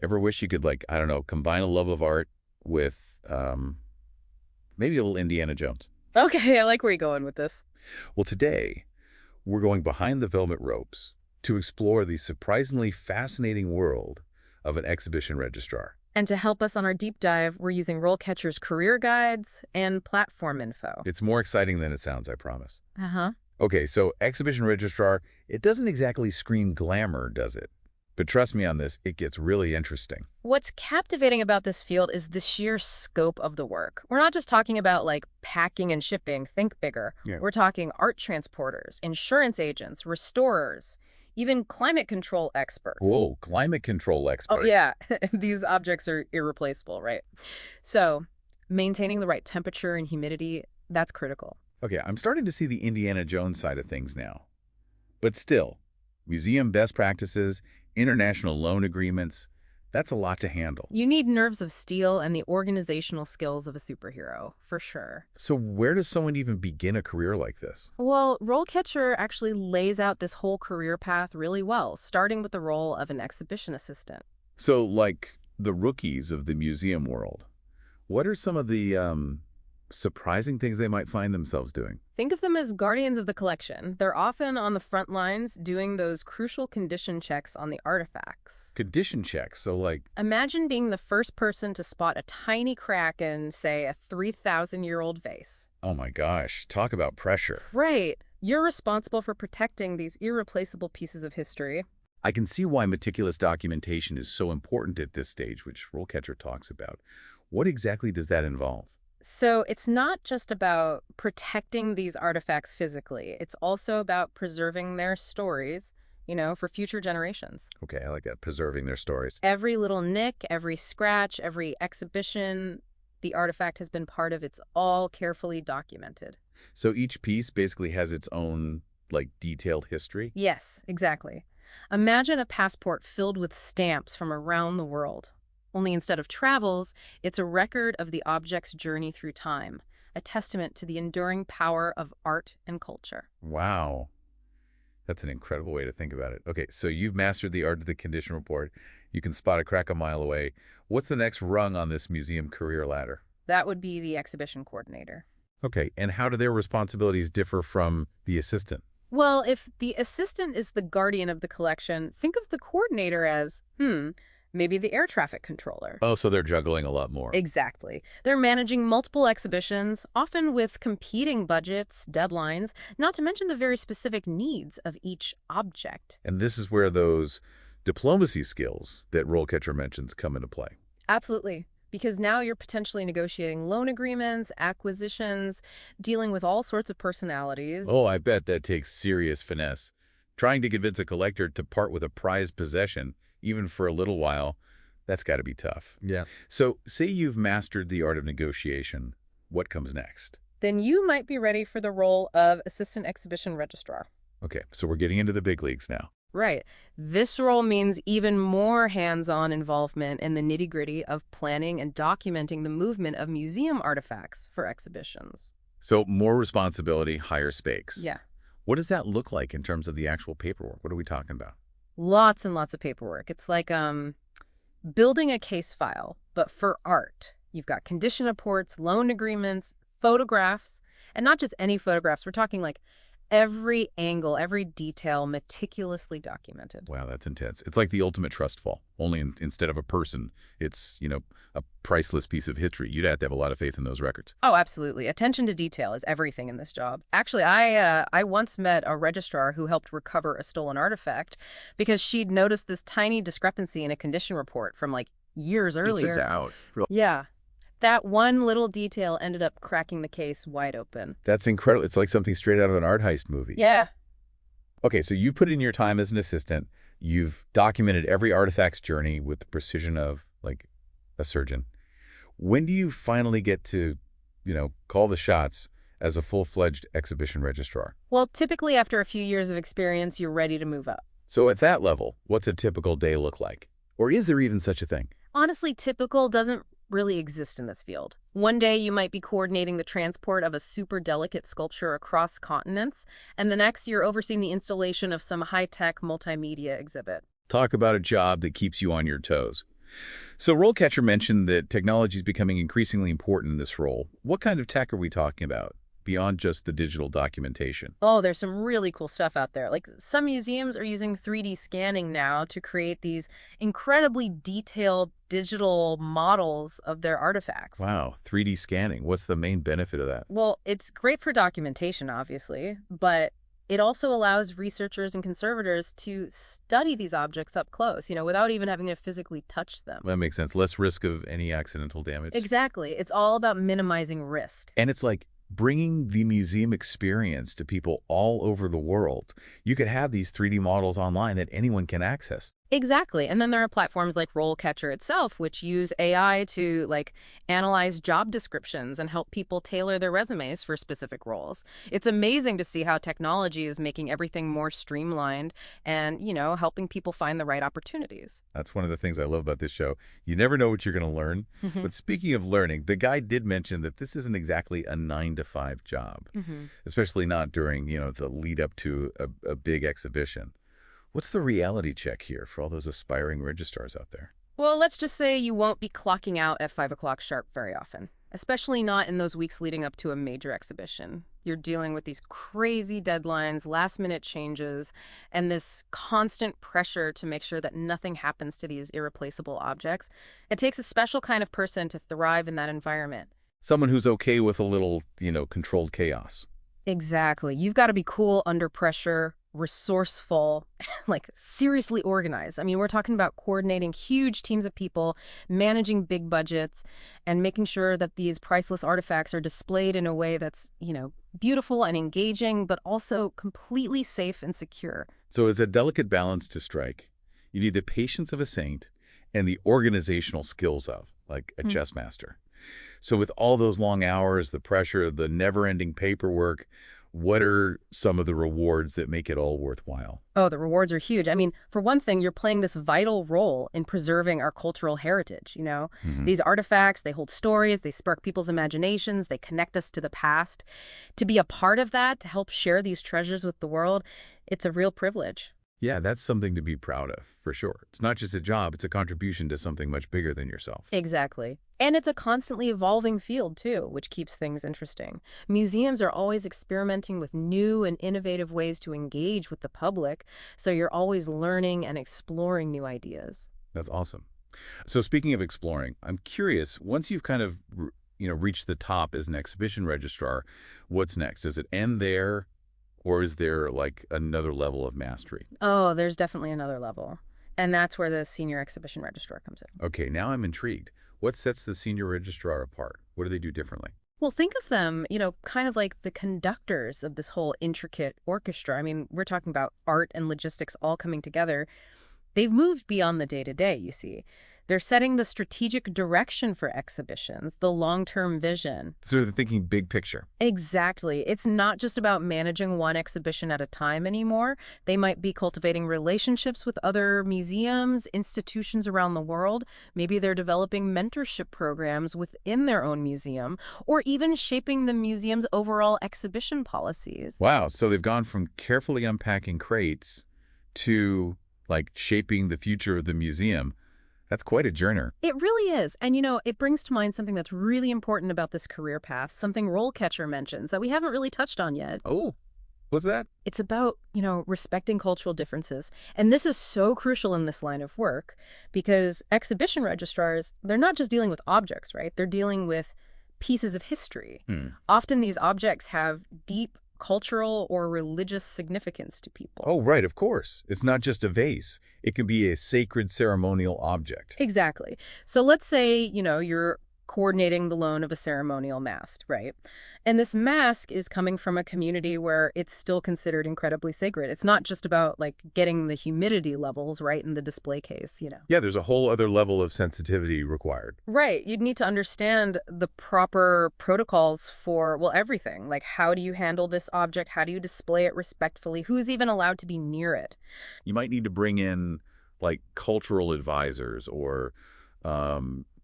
Ever wish you could, like, I don't know, combine a love of art with maybe a little Indiana Jones? Okay, I like where you're going with this. Well, today, we're going behind the velvet ropes to explore the surprisingly fascinating world of an exhibition registrar. And to help us on our deep dive, we're using RoleCatcher's career guides and platform info. It's more exciting than it sounds, I promise. Uh-huh. Okay, so exhibition registrar, it doesn't exactly scream glamour, does it? But trust me on this, it gets really interesting. What's captivating about this field is the sheer scope of the work. We're not just talking about, like, packing and shipping, think bigger. Yeah. We're talking art transporters, insurance agents, restorers, even climate control experts. Whoa, climate control expert. Oh, yeah. These objects are irreplaceable, right? So, maintaining the right temperature and humidity, that's critical. Okay, I'm starting to see the Indiana Jones side of things now. But still, museum best practices, international loan agreements, that's a lot to handle. You need nerves of steel and the organizational skills of a superhero, for sure. So where does someone even begin a career like this? Well, RoleCatcher actually lays out this whole career path really well, starting with the role of an exhibition assistant. So, like the rookies of the museum world, what are some of the surprising things they might find themselves doing? Think of them as guardians of the collection. They're often on the front lines doing those crucial condition checks on the artifacts. Condition checks, so like, Imagine being the first person to spot a tiny crack in, say, a 3,000-year-old vase. oh my gosh, talk about pressure. Right. You're responsible for protecting these irreplaceable pieces of history. I can see why meticulous documentation is so important at this stage, which RoleCatcher talks about. What exactly does that involve? So it's not just about protecting these artifacts physically. It's also about preserving their stories, for future generations. Okay, I like that, preserving their stories. Every little nick, every scratch, every exhibition the artifact has been part of, it's all carefully documented. So each piece basically has its own, like, detailed history? Yes, exactly. Imagine a passport filled with stamps from around the world. Only instead of travels, it's a record of the object's journey through time, a testament to the enduring power of art and culture. Wow. That's an incredible way to think about it. Okay, so you've mastered the art of the condition report. You can spot a crack a mile away. What's the next rung on this museum career ladder? That would be the exhibition coordinator. Okay, and how do their responsibilities differ from the assistant? Well, if the assistant is the guardian of the collection, think of the coordinator as, maybe the air traffic controller. Oh, so they're juggling a lot more. Exactly. They're managing multiple exhibitions, often with competing budgets, deadlines, not to mention the very specific needs of each object. And this is where those diplomacy skills that RoleCatcher mentions come into play. Absolutely. Because now you're potentially negotiating loan agreements, acquisitions, dealing with all sorts of personalities. Oh, I bet that takes serious finesse. Trying to convince a collector to part with a prized possession, even for a little while, that's got to be tough. Yeah. So say you've mastered the art of negotiation. What comes next? Then you might be ready for the role of assistant exhibition registrar. Okay, so we're getting into the big leagues now. Right. This role means even more hands-on involvement in the nitty-gritty of planning and documenting the movement of museum artifacts for exhibitions. So more responsibility, higher stakes. Yeah. What does that look like in terms of the actual paperwork? What are we talking about? Lots and lots of paperwork. It's like building a case file, but for art. You've got condition reports, loan agreements, photographs, and not just any photographs. We're talking like every angle, every detail meticulously documented. Wow, that's intense. It's like the ultimate trust fall, only instead of a person, it's, a priceless piece of history. You'd have to have a lot of faith in those records. Oh, absolutely. Attention to detail is everything in this job. Actually, I once met a registrar who helped recover a stolen artifact because she'd noticed this tiny discrepancy in a condition report from like years earlier. It's out. Yeah. That one little detail ended up cracking the case wide open. That's incredible. It's like something straight out of an art heist movie. Yeah. Okay, so you've put in your time as an assistant. You've documented every artifact's journey with the precision of, like, a surgeon. When do you finally get to, call the shots as a full-fledged exhibition registrar? Well, typically after a few years of experience, you're ready to move up. So at that level, what's a typical day look like? Or is there even such a thing? Honestly, typical doesn't really exist in this field. One day you might be coordinating the transport of a super delicate sculpture across continents, and the next you're overseeing the installation of some high-tech multimedia exhibit. Talk about a job that keeps you on your toes. So RoleCatcher mentioned that technology is becoming increasingly important in this role. What kind of tech are we talking about beyond just the digital documentation? Oh, there's some really cool stuff out there. Like some museums are using 3D scanning now to create these incredibly detailed digital models of their artifacts. Wow, 3D scanning. What's the main benefit of that? Well, it's great for documentation, obviously, but it also allows researchers and conservators to study these objects up close, without even having to physically touch them. That makes sense. Less risk of any accidental damage. Exactly. It's all about minimizing risk. And it's like bringing the museum experience to people all over the world. You could have these 3D models online that anyone can access. Exactly. And then there are platforms like RoleCatcher itself, which use AI to analyze job descriptions and help people tailor their resumes for specific roles. It's amazing to see how technology is making everything more streamlined and, helping people find the right opportunities. That's one of the things I love about this show. You never know what you're going to learn. But speaking of learning, the guy did mention that this isn't exactly a 9-to-5 job, especially not during, the lead up to a big exhibition. What's the reality check here for all those aspiring registrars out there? Well, let's just say you won't be clocking out at 5 o'clock sharp very often, especially not in those weeks leading up to a major exhibition. You're dealing with these crazy deadlines, last-minute changes, and this constant pressure to make sure that nothing happens to these irreplaceable objects. It takes a special kind of person to thrive in that environment. Someone who's okay with a little, controlled chaos. Exactly. You've got to be cool under pressure, resourceful, seriously organized. I mean, we're talking about coordinating huge teams of people, managing big budgets, and making sure that these priceless artifacts are displayed in a way that's, beautiful and engaging, but also completely safe and secure. So it's a delicate balance to strike. You need the patience of a saint and the organizational skills of, like, a chess master. So with all those long hours, the pressure, the never-ending paperwork, what are some of the rewards that make it all worthwhile? Oh, the rewards are huge. I mean, for one thing, you're playing this vital role in preserving our cultural heritage. These artifacts, they hold stories, they spark people's imaginations, they connect us to the past. To be a part of that, to help share these treasures with the world, it's a real privilege. Yeah, that's something to be proud of, for sure. It's not just a job, it's a contribution to something much bigger than yourself. Exactly. And it's a constantly evolving field, too, which keeps things interesting. Museums are always experimenting with new and innovative ways to engage with the public, so you're always learning and exploring new ideas. That's awesome. So speaking of exploring, I'm curious, once you've kind of, reached the top as an exhibition registrar, what's next? Does it end there? Or is there, another level of mastery? Oh, there's definitely another level. And that's where the senior exhibition registrar comes in. Okay, now I'm intrigued. What sets the senior registrar apart? What do they do differently? Well, think of them, kind of like the conductors of this whole intricate orchestra. I mean, we're talking about art and logistics all coming together. They've moved beyond the day-to-day, you see. They're setting the strategic direction for exhibitions, the long-term vision. So they're thinking big picture. Exactly. It's not just about managing one exhibition at a time anymore. They might be cultivating relationships with other museums, institutions around the world. Maybe they're developing mentorship programs within their own museum, or even shaping the museum's overall exhibition policies. Wow, so they've gone from carefully unpacking crates to, shaping the future of the museum. That's quite a journey. It really is. And, it brings to mind something that's really important about this career path, something RoleCatcher mentions that we haven't really touched on yet. Oh, what's that? It's about, respecting cultural differences. And this is so crucial in this line of work because exhibition registrars, they're not just dealing with objects, right? They're dealing with pieces of history. Often these objects have deep cultural or religious significance to people. Oh, right, of course. It's not just a vase. It can be a sacred ceremonial object. Exactly. So let's say, you're coordinating the loan of a ceremonial mask, right? And this mask is coming from a community where it's still considered incredibly sacred. It's not just about getting the humidity levels right in the display case. Yeah, there's a whole other level of sensitivity required. Right. You'd need to understand the proper protocols for, well, everything. How do you handle this object? How do you display it respectfully? Who's even allowed to be near it? You might need to bring in cultural advisors or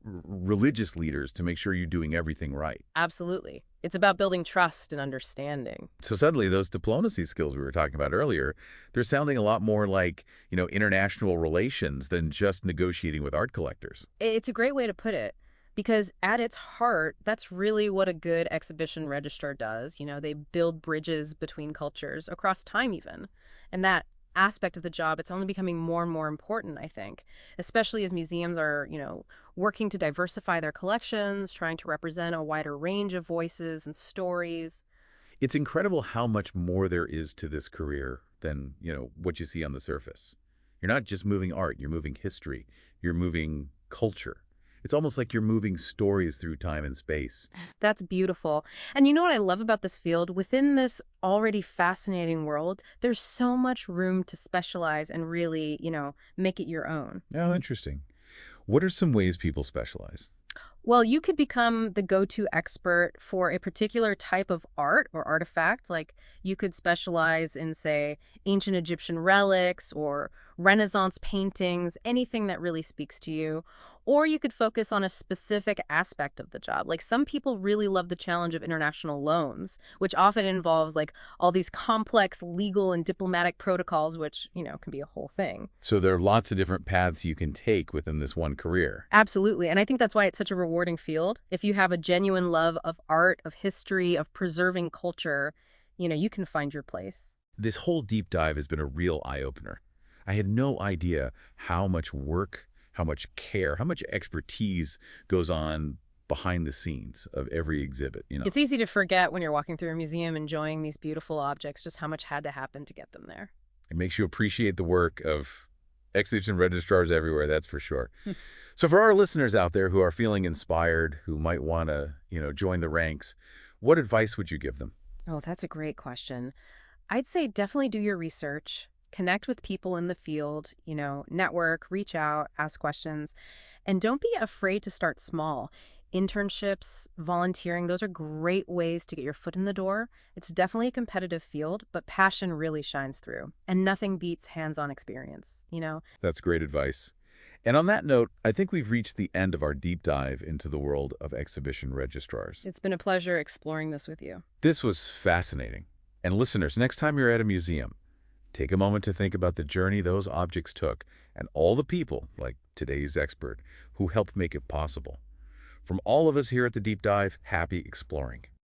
religious leaders to make sure you're doing everything right. Absolutely. It's about building trust and understanding. So suddenly those diplomacy skills we were talking about earlier, they're sounding a lot more like, international relations than just negotiating with art collectors. It's a great way to put it because at its heart, that's really what a good exhibition registrar does. They build bridges between cultures across time even. And that aspect of the job, it's only becoming more and more important, I think, especially as museums are, working to diversify their collections, trying to represent a wider range of voices and stories. It's incredible how much more there is to this career than, what you see on the surface. You're not just moving art, you're moving history, you're moving culture. It's almost like you're moving stories through time and space. That's beautiful. And you know what I love about this field? Within this already fascinating world, there's so much room to specialize and really, make it your own. Oh, interesting. What are some ways people specialize? Well, you could become the go-to expert for a particular type of art or artifact. Like you could specialize in, say, ancient Egyptian relics or Renaissance paintings, anything that really speaks to you. Or you could focus on a specific aspect of the job. Like some people really love the challenge of international loans, which often involves like all these complex legal and diplomatic protocols, which, can be a whole thing. So there are lots of different paths you can take within this one career. Absolutely. And I think that's why it's such a rewarding field. If you have a genuine love of art, of history, of preserving culture, you can find your place. This whole deep dive has been a real eye-opener. I had no idea how much work, how much care, how much expertise goes on behind the scenes of every exhibit. It's easy to forget when you're walking through a museum enjoying these beautiful objects, just how much had to happen to get them there. It makes you appreciate the work of exhibition registrars everywhere, that's for sure. So for our listeners out there who are feeling inspired, who might want to, join the ranks, what advice would you give them? Oh, that's a great question. I'd say definitely do your research. Connect with people in the field, network, reach out, ask questions, and don't be afraid to start small. Internships, volunteering, those are great ways to get your foot in the door. It's definitely a competitive field, but passion really shines through. And nothing beats hands-on experience. That's great advice. And on that note, I think we've reached the end of our deep dive into the world of exhibition registrars. It's been a pleasure exploring this with you. This was fascinating. And listeners, next time you're at a museum, take a moment to think about the journey those objects took and all the people, like today's expert, who helped make it possible. From all of us here at The Deep Dive, happy exploring.